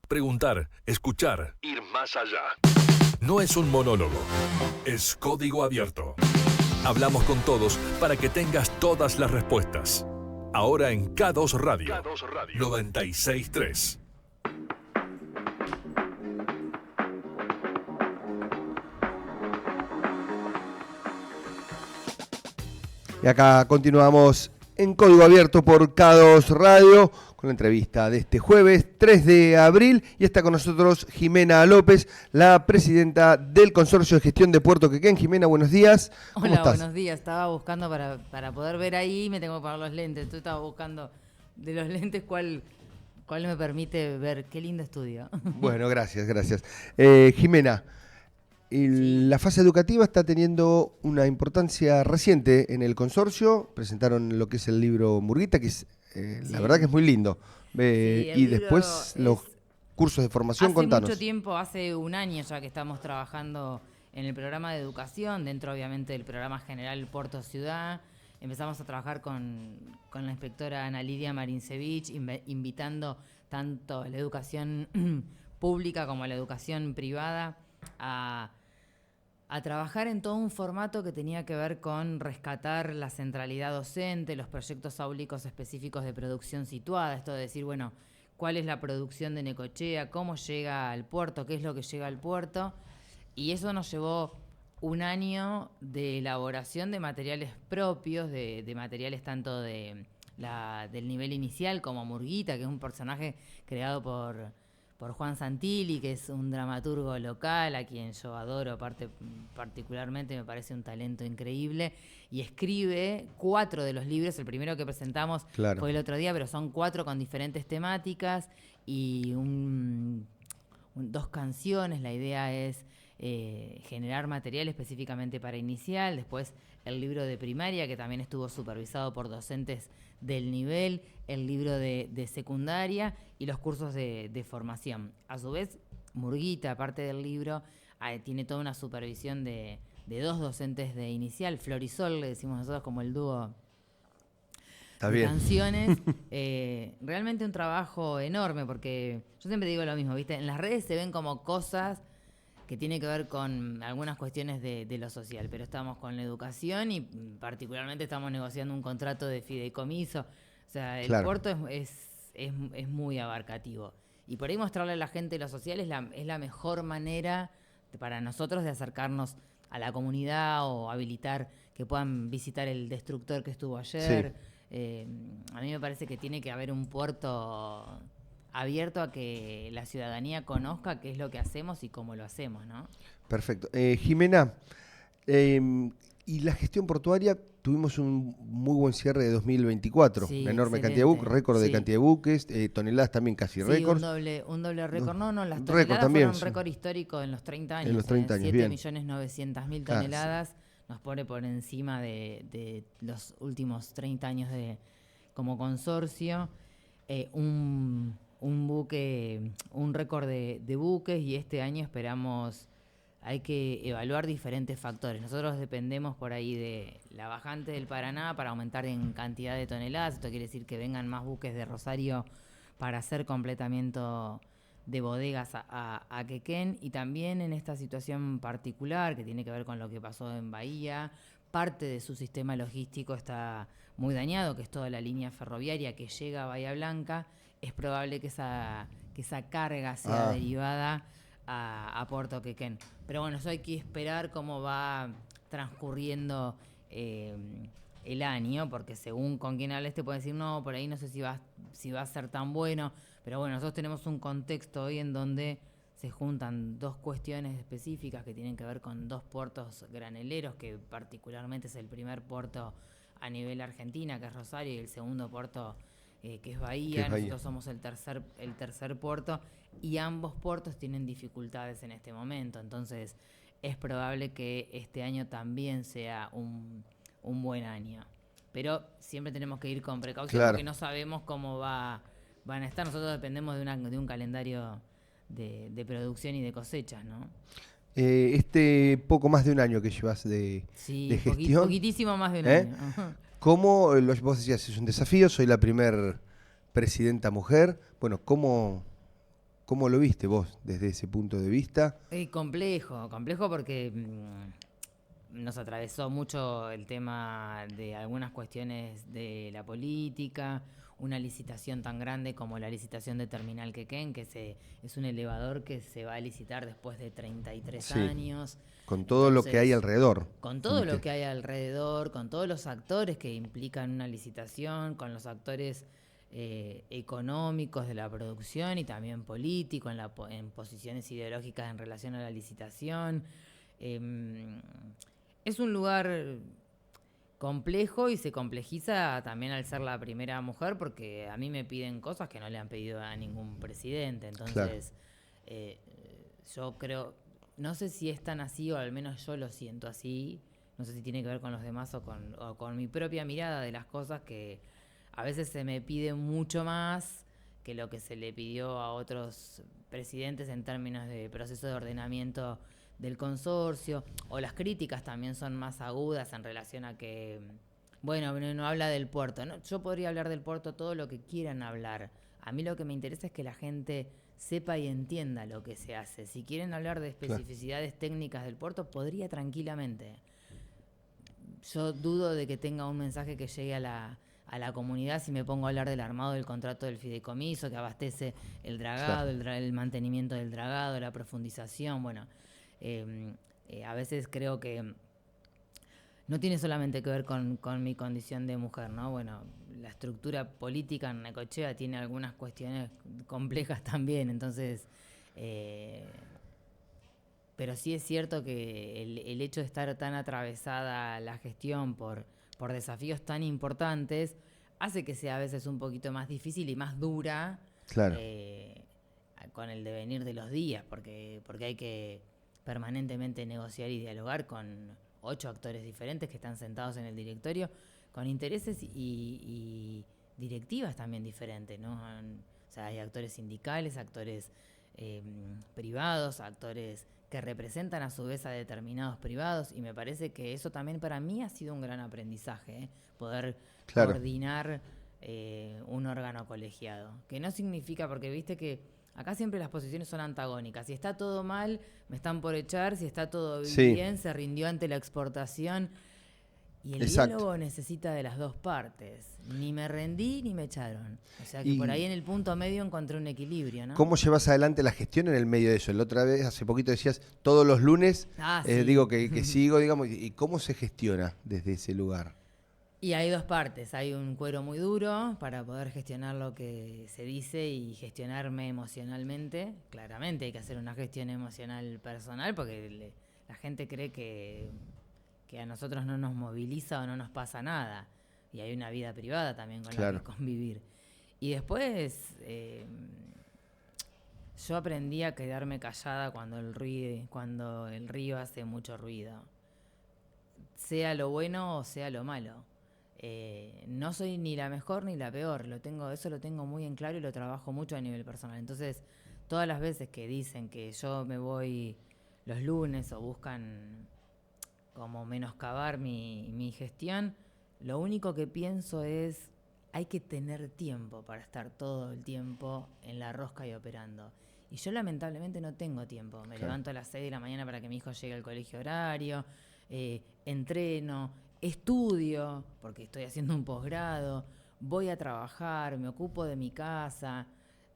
preguntar, escuchar, ir más allá. No es un monólogo, es código abierto. Hablamos con todos para que tengas todas las respuestas. Ahora en K2 Radio, 96.3. Y acá continuamos en Código Abierto por K2 Radio con la entrevista de este jueves 3 de abril y está con nosotros Jimena López, la presidenta del Consorcio de Gestión de Puerto Quequén. Jimena, buenos días. ¿Cómo Hola, estás? buenos días. Estaba buscando para poder ver ahí, me tengo que poner los lentes. Tú estabas buscando de los lentes cuál me permite ver. Qué lindo estudio. Bueno, gracias. Jimena, la fase educativa está teniendo una importancia reciente en el consorcio. Presentaron lo que es el libro Murguita, que es la verdad que es muy lindo. Y después los cursos de formación, contanos. Hace mucho tiempo, hace un año ya que estamos trabajando en el programa de educación, dentro obviamente del programa general Puerto Ciudad. Empezamos a trabajar con la inspectora Ana Lidia Marincevich, invitando tanto a la educación pública como a la educación privada a trabajar en todo un formato que tenía que ver con rescatar la centralidad docente, los proyectos áulicos específicos de producción situada, esto de decir, bueno, cuál es la producción de Necochea, cómo llega al puerto, qué es lo que llega al puerto, y eso nos llevó un año de elaboración de materiales propios, de materiales tanto del nivel inicial como Murguita, que es un personaje creado por Juan Santilli, que es un dramaturgo local, a quien yo adoro, particularmente me parece un talento increíble, y escribe 4 de los libros. El primero que presentamos fue el otro día, pero son 4 con diferentes temáticas y 2 canciones. La idea es generar material específicamente para inicial, después el libro de primaria, que también estuvo supervisado por docentes del nivel, el libro de secundaria y los cursos de formación. A su vez, Murguita, aparte del libro, tiene toda una supervisión de 2 docentes de inicial, Flor y Sol, le decimos nosotros como el dúo de canciones. Realmente un trabajo enorme, porque yo siempre digo lo mismo, ¿viste? En las redes se ven como cosas que tiene que ver con algunas cuestiones de lo social, pero estamos con la educación y particularmente estamos negociando un contrato de fideicomiso. O sea, el puerto es muy abarcativo. Y por ahí mostrarle a la gente lo social es la mejor manera para nosotros de acercarnos a la comunidad o habilitar que puedan visitar el destructor que estuvo ayer. Sí. A mí me parece que tiene que haber un puerto abierto a que la ciudadanía conozca qué es lo que hacemos y cómo lo hacemos, ¿no? Perfecto. Jimena, y la gestión portuaria, tuvimos un muy buen cierre de 2024, una enorme cantidad de buques, récord de cantidad de buques, toneladas también casi récord. Un doble récord. No, las toneladas fueron récord histórico en los 30 años. En los 30 años, 7.900.000 toneladas, nos pone por encima de los últimos 30 años como consorcio. Un buque, un récord de buques, y este año esperamos, hay que evaluar diferentes factores. Nosotros dependemos por ahí de la bajante del Paraná para aumentar en cantidad de toneladas. Esto quiere decir que vengan más buques de Rosario para hacer completamiento de bodegas a Quequén, y también en esta situación particular que tiene que ver con lo que pasó en Bahía. Parte de su sistema logístico está muy dañado, que es toda la línea ferroviaria que llega a Bahía Blanca. Es probable que esa carga sea derivada a Puerto Quequén. Pero bueno, eso hay que esperar cómo va transcurriendo el año, porque según con quien hables te pueden decir, no, por ahí no sé si va a ser tan bueno. Pero bueno, nosotros tenemos un contexto hoy en donde se juntan 2 cuestiones específicas que tienen que ver con 2 puertos graneleros, que particularmente es el primer puerto a nivel Argentina, que es Rosario, y el segundo puerto que es Bahía. Nosotros somos el tercer puerto, y ambos puertos tienen dificultades en este momento. Entonces es probable que este año también sea un buen año. Pero siempre tenemos que ir con precaución, porque no sabemos cómo van a estar. Nosotros dependemos de un calendario de producción y de cosechas, ¿no? Poco más de un año que llevas de gestión. Poquitísimo más de un año. ¿Cómo, vos decías, es un desafío, soy la primer presidenta mujer? Bueno, ¿cómo ¿Cómo lo viste vos desde ese punto de vista? Complejo porque nos atravesó mucho el tema de algunas cuestiones de la política, una licitación tan grande como la licitación de Terminal Quequén, que es un elevador que se va a licitar después de 33 años. Con todo lo que hay alrededor. Con todo lo que hay alrededor, con todos los actores que implican una licitación, con los actores económicos de la producción y también políticos, en posiciones ideológicas en relación a la licitación. Es un lugar complejo y se complejiza también al ser la primera mujer, porque a mí me piden cosas que no le han pedido a ningún presidente. Entonces, yo creo, no sé si es tan así, o al menos yo lo siento así, no sé si tiene que ver con los demás o con mi propia mirada de las cosas, que a veces se me pide mucho más que lo que se le pidió a otros presidentes en términos de proceso de ordenamiento del consorcio, o las críticas también son más agudas en relación a que, bueno, no habla del puerto. No, yo podría hablar del puerto todo lo que quieran hablar. A mí lo que me interesa es que la gente sepa y entienda lo que se hace. Si quieren hablar de especificidades técnicas del puerto, podría tranquilamente. Yo dudo de que tenga un mensaje que llegue a la comunidad si me pongo a hablar del armado del contrato del fideicomiso, que abastece el dragado, el mantenimiento del dragado, la profundización. Bueno, a veces creo que no tiene solamente que ver con mi condición de mujer, ¿no? Bueno, la estructura política en Necochea tiene algunas cuestiones complejas también, entonces... pero sí es cierto que el hecho de estar tan atravesada la gestión por desafíos tan importantes hace que sea a veces un poquito más difícil y más dura con el devenir de los días, porque hay que permanentemente negociar y dialogar con 8 actores diferentes que están sentados en el directorio, con intereses y directivas también diferentes, ¿no? O sea, hay actores sindicales, actores privados, actores que representan a su vez a determinados privados, y me parece que eso también para mí ha sido un gran aprendizaje, poder coordinar un órgano colegiado, que no significa, porque viste que acá siempre las posiciones son antagónicas. Si está todo mal, me están por echar. Si está todo bien, se rindió ante la exportación. Y el diálogo necesita de las dos partes. Ni me rendí ni me echaron. O sea que por ahí en el punto medio encontré un equilibrio, ¿no? ¿Cómo llevas adelante la gestión en el medio de eso? La otra vez, hace poquito decías, todos los lunes, digo que sigo, digamos, ¿y cómo se gestiona desde ese lugar? Y hay dos partes. Hay un cuero muy duro para poder gestionar lo que se dice y gestionarme emocionalmente. Claramente hay que hacer una gestión emocional personal, porque la gente cree que a nosotros no nos moviliza o no nos pasa nada. Y hay una vida privada también con la que convivir. Y después yo aprendí a quedarme callada cuando el río hace mucho ruido. Sea lo bueno o sea lo malo. No soy ni la mejor ni la peor, eso lo tengo muy en claro y lo trabajo mucho a nivel personal. Entonces, todas las veces que dicen que yo me voy los lunes o buscan como menoscabar mi gestión, lo único que pienso es, hay que tener tiempo para estar todo el tiempo en la rosca y operando. Y yo lamentablemente no tengo tiempo. Me levanto a las 6 de la mañana para que mi hijo llegue al colegio horario, entreno, estudio, porque estoy haciendo un posgrado, voy a trabajar, me ocupo de mi casa,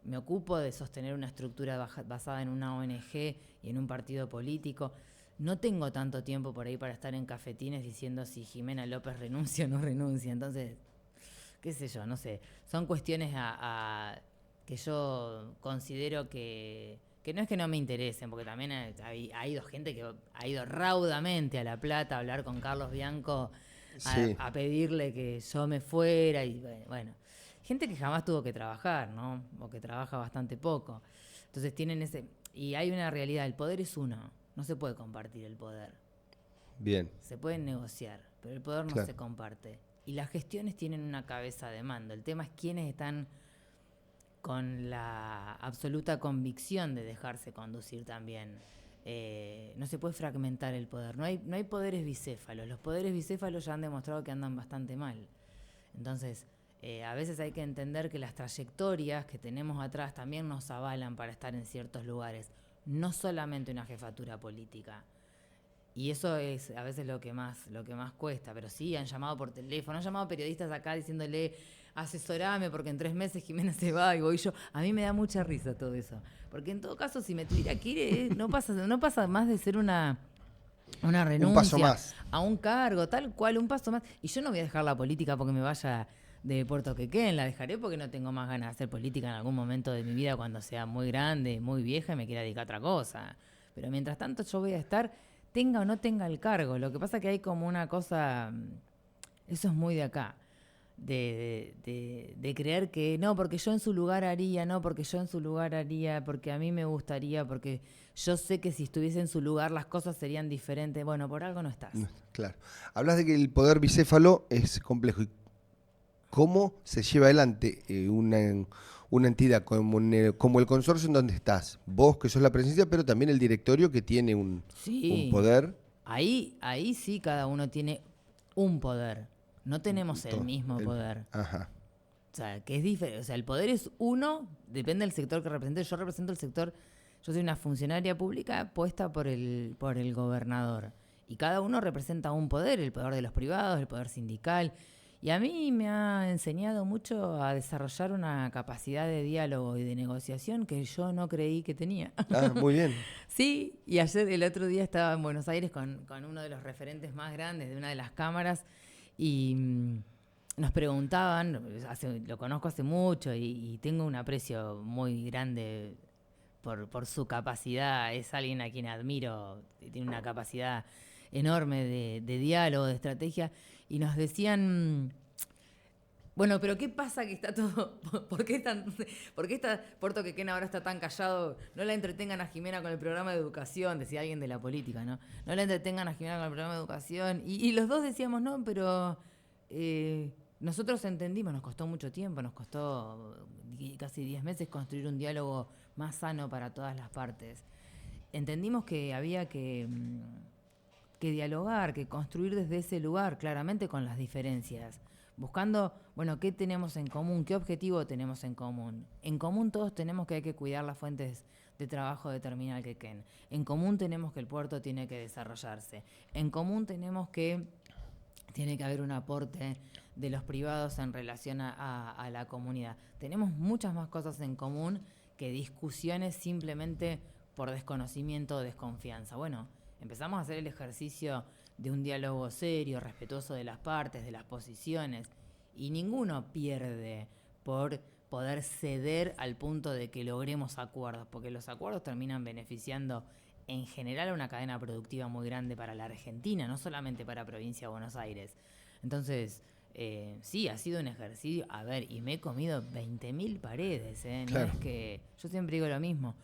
me ocupo de sostener una estructura basada en una ONG y en un partido político. No tengo tanto tiempo por ahí para estar en cafetines diciendo si Jimena López renuncia o no renuncia. Entonces, qué sé yo, no sé. Son cuestiones que yo considero que no es que no me interesen, porque también ha ido gente que ha ido raudamente a La Plata a hablar con Carlos Bianco, a pedirle que yo me fuera, y bueno, gente que jamás tuvo que trabajar, ¿no? O que trabaja bastante poco. Entonces tienen y hay una realidad, el poder es uno, no se puede compartir el poder. Bien. Se puede negociar, pero el poder no se comparte. Y las gestiones tienen una cabeza de mando. El tema es quiénes están con la absoluta convicción de dejarse conducir también. No se puede fragmentar el poder. No hay poderes bicéfalos. Los poderes bicéfalos ya han demostrado que andan bastante mal. Entonces, A veces hay que entender que las trayectorias que tenemos atrás también nos avalan para estar en ciertos lugares, no solamente una jefatura política. Y eso es a veces lo que más cuesta, pero sí, han llamado por teléfono, han llamado periodistas acá diciéndole, asesorame porque en 3 meses Jimena se va y voy yo. A mí me da mucha risa todo eso, porque en todo caso si me tuviera que ir, no pasa más de ser una renuncia un paso más a un cargo, tal cual, un paso más. Y yo no voy a dejar la política porque me vaya de Puerto Quequén, la dejaré porque no tengo más ganas de hacer política en algún momento de mi vida cuando sea muy grande, muy vieja y me quiera dedicar a otra cosa. Pero mientras tanto yo voy a estar, tenga o no tenga el cargo. Lo que pasa es que hay como una cosa, eso es muy de acá, de creer que no, porque yo en su lugar haría, no, porque yo en su lugar haría, porque a mí me gustaría, porque yo sé que si estuviese en su lugar las cosas serían diferentes. Bueno, por algo no estás. Claro. Hablas de que el poder bicéfalo es complejo. ¿Cómo se lleva adelante una entidad como el consorcio en donde estás? Vos, que sos la presencia, pero también el directorio que tiene un poder. Ahí sí cada uno tiene un poder. No tenemos el mismo poder. Ajá. O sea, que es diferente. O sea, el poder es uno, depende del sector que represente. Yo represento el sector, yo soy una funcionaria pública puesta por el gobernador. Y cada uno representa un poder, el poder de los privados, el poder sindical. Y a mí me ha enseñado mucho a desarrollar una capacidad de diálogo y de negociación que yo no creí que tenía. Ah, muy bien. Sí, y el otro día estaba en Buenos Aires con uno de los referentes más grandes de una de las cámaras y nos preguntaban, lo conozco hace mucho y tengo un aprecio muy grande por su capacidad, es alguien a quien admiro, tiene una capacidad enorme de diálogo, de estrategia, y nos decían, bueno, pero ¿qué pasa que está todo, por qué está Puerto Quequén ahora está tan callado? No la entretengan a Jimena con el programa de educación, decía alguien de la política, ¿no? No la entretengan a Jimena con el programa de educación, y los dos decíamos, no, pero nosotros entendimos, nos costó mucho tiempo, nos costó casi 10 meses construir un diálogo más sano para todas las partes. Entendimos que había que dialogar, que construir desde ese lugar, claramente con las diferencias, buscando, bueno, qué tenemos en común, qué objetivo tenemos en común. En común todos tenemos que hay que cuidar las fuentes de trabajo de Terminal Quequén. En común tenemos que el puerto tiene que desarrollarse. En común tenemos que tiene que haber un aporte de los privados en relación a la comunidad. Tenemos muchas más cosas en común que discusiones simplemente por desconocimiento o desconfianza. Bueno, empezamos a hacer el ejercicio de un diálogo serio, respetuoso de las partes, de las posiciones, y ninguno pierde por poder ceder al punto de que logremos acuerdos, porque los acuerdos terminan beneficiando en general a una cadena productiva muy grande para la Argentina, no solamente para Provincia de Buenos Aires. Entonces, sí, ha sido un ejercicio, y me he comido 20.000 paredes, Claro. No es que, yo siempre digo lo mismo,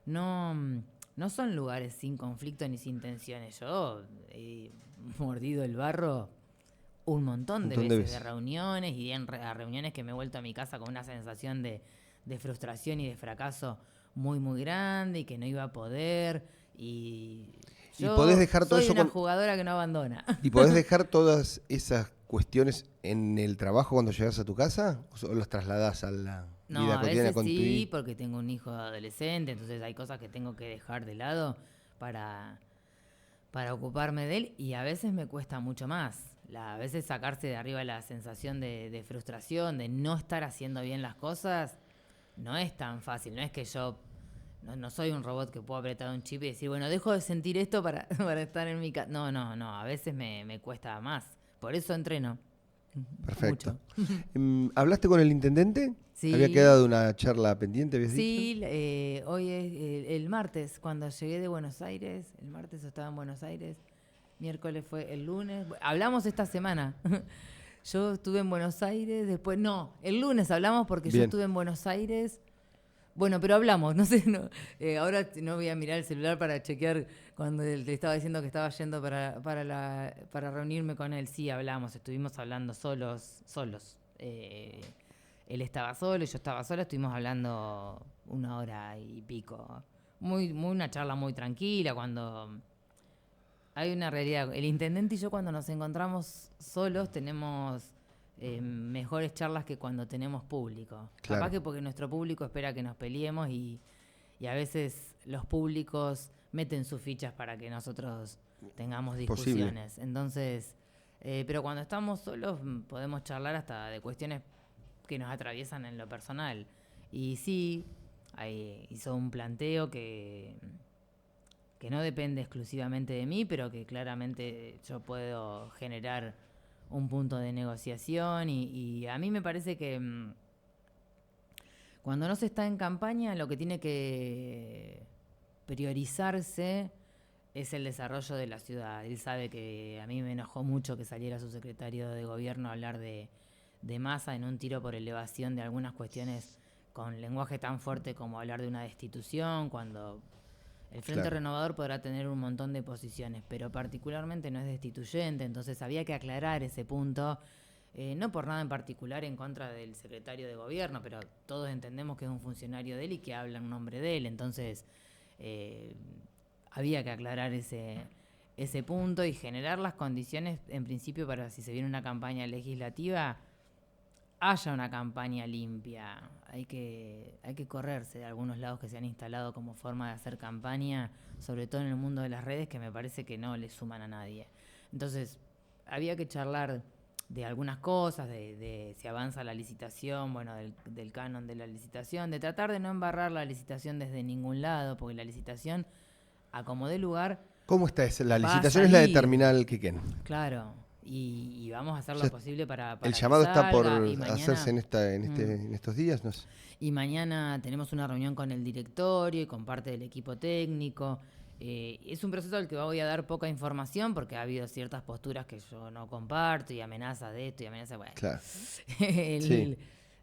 no son lugares sin conflicto ni sin tensiones. Yo he mordido el barro un montón de veces de reuniones y a reuniones que me he vuelto a mi casa con una sensación de frustración y de fracaso muy, muy grande y que no iba a poder. Y yo podés dejar todo soy eso una jugadora que no abandona. ¿Y podés dejar todas esas cuestiones en el trabajo cuando llegas a tu casa? ¿O los trasladás a la vida cotidiana con tu hijo? Sí, porque tengo un hijo adolescente, entonces hay cosas que tengo que dejar de lado para ocuparme de él, y a veces me cuesta mucho más. A veces sacarse de arriba la sensación de frustración, de no estar haciendo bien las cosas, no es tan fácil. No es que yo no soy un robot que puedo apretar un chip y decir, bueno, dejo de sentir esto para estar en mi casa. No, a veces me cuesta más. Por eso entreno. Perfecto. ¿Hablaste con el intendente? Sí. ¿Había quedado una charla pendiente, habías dicho? Sí, hoy es el martes, cuando llegué de Buenos Aires. El martes estaba en Buenos Aires. Miércoles fue el lunes. Hablamos esta semana. Yo estuve en Buenos Aires, después... No, el lunes hablamos porque Bien. Yo estuve en Buenos Aires. Bueno, pero hablamos, no sé, ahora no voy a mirar el celular para chequear cuando le estaba diciendo que estaba yendo para reunirme con él. Sí, hablamos, estuvimos hablando solos. Él estaba solo, yo estaba sola, estuvimos hablando 1 hora y pico. Una charla muy tranquila, cuando hay una realidad. El intendente y yo, cuando nos encontramos solos, tenemos mejores charlas que cuando tenemos público. Claro. Capaz que porque nuestro público espera que nos peleemos y a veces los públicos meten sus fichas para que nosotros tengamos discusiones. Posible. Entonces, pero cuando estamos solos podemos charlar hasta de cuestiones que nos atraviesan en lo personal. Y sí, hizo un planteo que no depende exclusivamente de mí, pero que claramente yo puedo generar un punto de negociación y a mí me parece que cuando no se está en campaña lo que tiene que priorizarse es el desarrollo de la ciudad. Él sabe que a mí me enojó mucho que saliera su secretario de gobierno a hablar de Massa en un tiro por elevación de algunas cuestiones con lenguaje tan fuerte como hablar de una destitución, cuando el Frente Renovador podrá tener un montón de posiciones, pero particularmente no es destituyente, entonces había que aclarar ese punto, no por nada en particular en contra del secretario de gobierno, pero todos entendemos que es un funcionario de él y que habla en nombre de él, entonces había que aclarar ese punto y generar las condiciones, en principio, para si se viene una campaña legislativa, haya una campaña limpia. Hay que correrse de algunos lados que se han instalado como forma de hacer campaña, sobre todo en el mundo de las redes, que me parece que no le suman a nadie. Entonces, había que charlar de algunas cosas, de si avanza la licitación, bueno, del canon de la licitación, de tratar de no embarrar la licitación desde ningún lado, porque la licitación, a como dé lugar... ¿Cómo está esa? La licitación es la de Terminal Quequén. Claro. Y vamos a hacer lo posible para el llamado que salga, está por mañana, hacerse en estos días, no sé. Y mañana tenemos una reunión con el directorio y con parte del equipo técnico. Es un proceso al que voy a dar poca información porque ha habido ciertas posturas que yo no comparto y amenazas de esto y amenazas... Bueno, claro. Sí.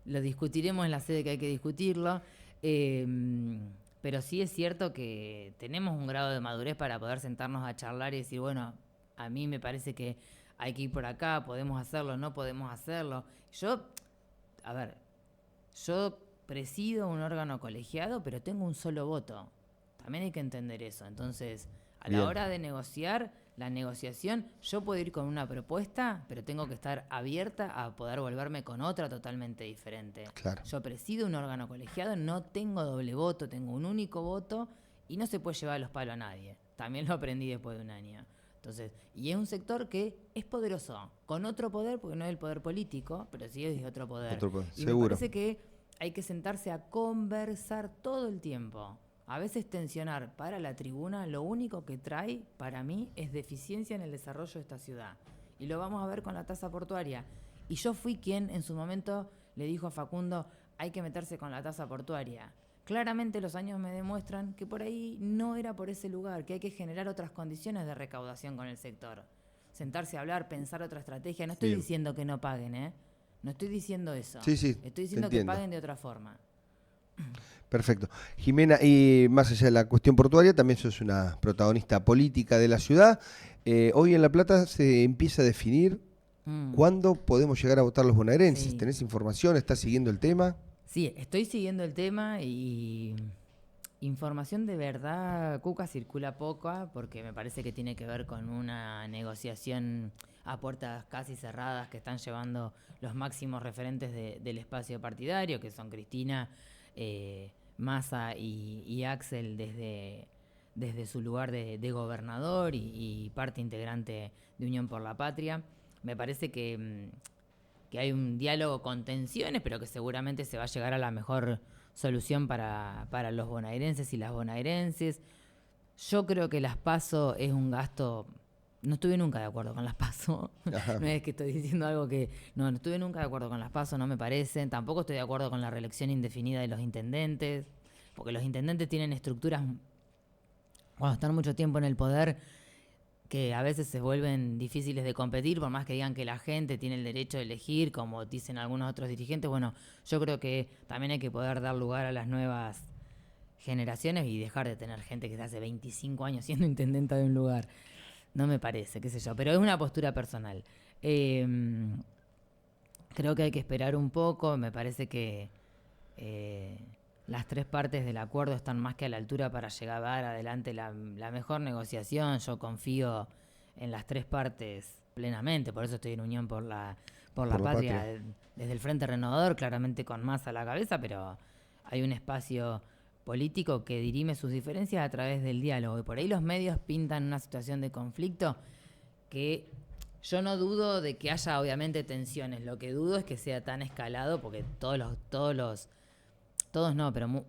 Lo discutiremos en la sede que hay que discutirlo. Pero sí es cierto que tenemos un grado de madurez para poder sentarnos a charlar y decir, bueno, a mí me parece que hay que ir por acá, podemos hacerlo, no podemos hacerlo. Yo presido un órgano colegiado, pero tengo un solo voto. También hay que entender eso. Entonces, a la hora de negociar, la negociación, yo puedo ir con una propuesta, pero tengo que estar abierta a poder volverme con otra totalmente diferente. Claro. Yo presido un órgano colegiado, no tengo doble voto, tengo un único voto y no se puede llevar los palos a nadie. También lo aprendí después de un año. Entonces, y es un sector que es poderoso, con otro poder, porque no es el poder político, pero sí es de otro poder. Y seguro. me parece que hay que sentarse a conversar todo el tiempo. A veces tensionar para la tribuna lo único que trae, para mí, es deficiencia en el desarrollo de esta ciudad. Y lo vamos a ver con la tasa portuaria. Y yo fui quien en su momento le dijo a Facundo, hay que meterse con la tasa portuaria. Claramente los años me demuestran que por ahí no era por ese lugar, que hay que generar otras condiciones de recaudación con el sector. Sentarse a hablar, pensar otra estrategia. No estoy diciendo que no paguen, ¿eh? No estoy diciendo eso. Sí, estoy diciendo que paguen de otra forma. Perfecto. Jimena, y más allá de la cuestión portuaria, también sos una protagonista política de la ciudad. Hoy en La Plata se empieza a definir cuándo podemos llegar a votar los bonaerenses. Sí. ¿Tenés información? ¿Estás siguiendo el tema? Sí, estoy siguiendo el tema y información de verdad, Cuca, circula poca porque me parece que tiene que ver con una negociación a puertas casi cerradas que están llevando los máximos referentes del espacio partidario, que son Cristina, Massa y Axel desde su lugar de gobernador y parte integrante de Unión por la Patria. Me parece que hay un diálogo con tensiones, pero que seguramente se va a llegar a la mejor solución para los bonaerenses y las bonaerenses. Yo creo que las PASO es un gasto... No estuve nunca de acuerdo con las PASO. No es que estoy diciendo algo que... No estuve nunca de acuerdo con las PASO, no me parecen. Tampoco estoy de acuerdo con la reelección indefinida de los intendentes, porque los intendentes tienen estructuras, cuando están mucho tiempo en el poder, que a veces se vuelven difíciles de competir, por más que digan que la gente tiene el derecho de elegir, como dicen algunos otros dirigentes. Bueno, yo creo que también hay que poder dar lugar a las nuevas generaciones y dejar de tener gente que está hace 25 años siendo intendenta de un lugar. No me parece, qué sé yo, pero es una postura personal. Creo que hay que esperar un poco, me parece que las tres partes del acuerdo están más que a la altura para llegar a dar adelante la mejor negociación. Yo confío en las tres partes plenamente, por eso estoy en Unión por la por la patria, desde el Frente Renovador, claramente con Massa a la cabeza, pero hay un espacio político que dirime sus diferencias a través del diálogo. Y por ahí los medios pintan una situación de conflicto que yo no dudo de que haya obviamente tensiones. Lo que dudo es que sea tan escalado, porque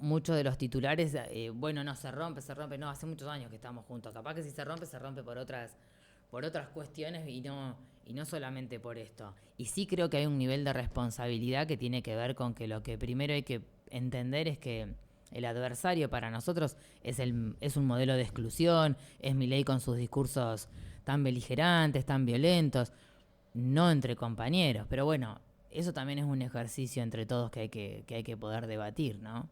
muchos de los titulares, no, se rompe, no, hace muchos años que estamos juntos. Capaz que si se rompe por otras cuestiones y no solamente por esto. Y sí creo que hay un nivel de responsabilidad que tiene que ver con que lo que primero hay que entender es que el adversario para nosotros es un modelo de exclusión, es Milei con sus discursos tan beligerantes, tan violentos, no entre compañeros. Pero bueno, eso también es un ejercicio entre todos que hay que poder debatir, ¿no?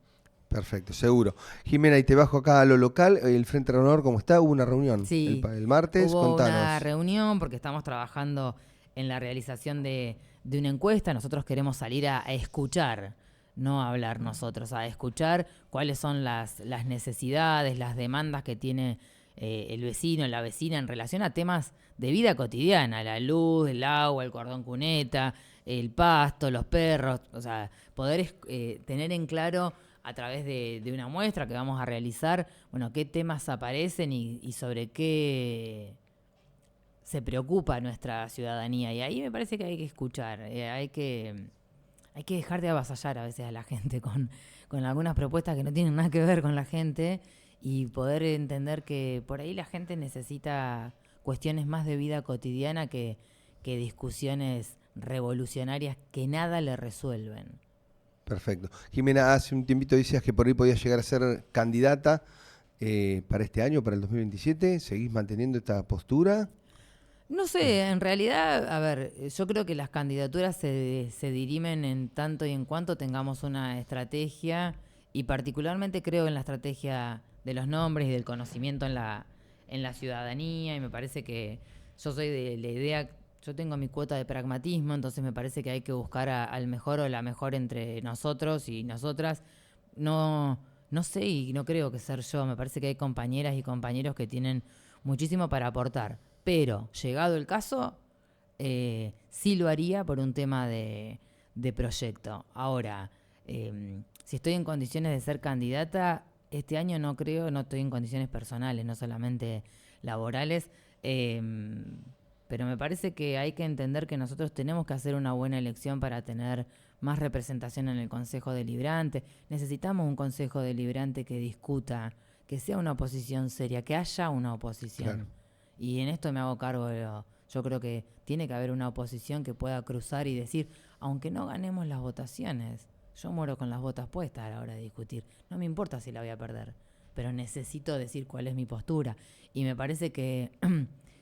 Perfecto, seguro. Jimena, y te bajo acá a lo local, el Frente Renovador, ¿cómo está? ¿Hubo una reunión el martes? Hubo Contanos. Una reunión porque estamos trabajando en la realización de una encuesta. Nosotros queremos salir a escuchar, no a hablar nosotros, a escuchar cuáles son las necesidades, las demandas que tiene el vecino, la vecina en relación a temas de vida cotidiana, la luz, el agua, el cordón cuneta, el pasto, los perros, o sea, poder tener en claro a través de una muestra que vamos a realizar, bueno, qué temas aparecen y sobre qué se preocupa nuestra ciudadanía. Y ahí me parece que hay que escuchar, hay que dejar de avasallar a veces a la gente con algunas propuestas que no tienen nada que ver con la gente y poder entender que por ahí la gente necesita cuestiones más de vida cotidiana que discusiones revolucionarias que nada le resuelven. Perfecto. Jimena, hace un tiempito decías que por ahí podías llegar a ser candidata para este año, para el 2027. ¿Seguís manteniendo esta postura? No sé, en realidad, a ver, yo creo que las candidaturas se dirimen en tanto y en cuanto tengamos una estrategia, y particularmente creo en la estrategia de los nombres y del conocimiento en la ciudadanía, y me parece que yo soy de la idea, yo tengo mi cuota de pragmatismo, entonces me parece que hay que buscar al mejor o la mejor entre nosotros y nosotras. No sé, y no creo que ser yo, me parece que hay compañeras y compañeros que tienen muchísimo para aportar. Pero, llegado el caso, sí lo haría por un tema de proyecto. Ahora, si estoy en condiciones de ser candidata, este año no estoy en condiciones personales, no solamente laborales, pero me parece que hay que entender que nosotros tenemos que hacer una buena elección para tener más representación en el Consejo Deliberante. Necesitamos un Consejo Deliberante que discuta, que sea una oposición seria, que haya una oposición. Claro. Y en esto me hago cargo yo creo que tiene que haber una oposición que pueda cruzar y decir, aunque no ganemos las votaciones, yo muero con las botas puestas a la hora de discutir. No me importa si la voy a perder, pero necesito decir cuál es mi postura. Y me parece que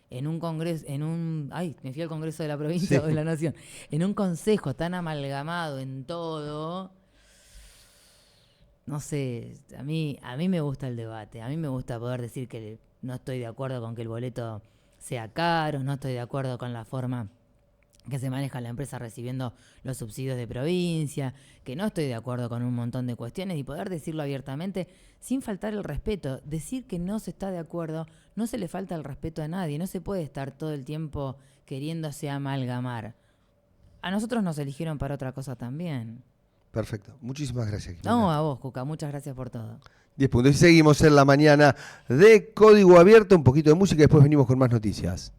en un congreso, me fui al Congreso de la Provincia o de la Nación, en un consejo tan amalgamado en todo, no sé, a mí me gusta el debate, a mí me gusta poder decir que no estoy de acuerdo con que el boleto sea caro, no estoy de acuerdo con la forma que se maneja la empresa recibiendo los subsidios de provincia, que no estoy de acuerdo con un montón de cuestiones, y poder decirlo abiertamente sin faltar el respeto. Decir que no se está de acuerdo, no se le falta el respeto a nadie, no se puede estar todo el tiempo queriéndose amalgamar. A nosotros nos eligieron para otra cosa también. Perfecto. Muchísimas gracias, Jimena. No, a vos, Cuca, muchas gracias por todo. 10 puntos. Y seguimos en la mañana de Código Abierto, un poquito de música y después venimos con más noticias.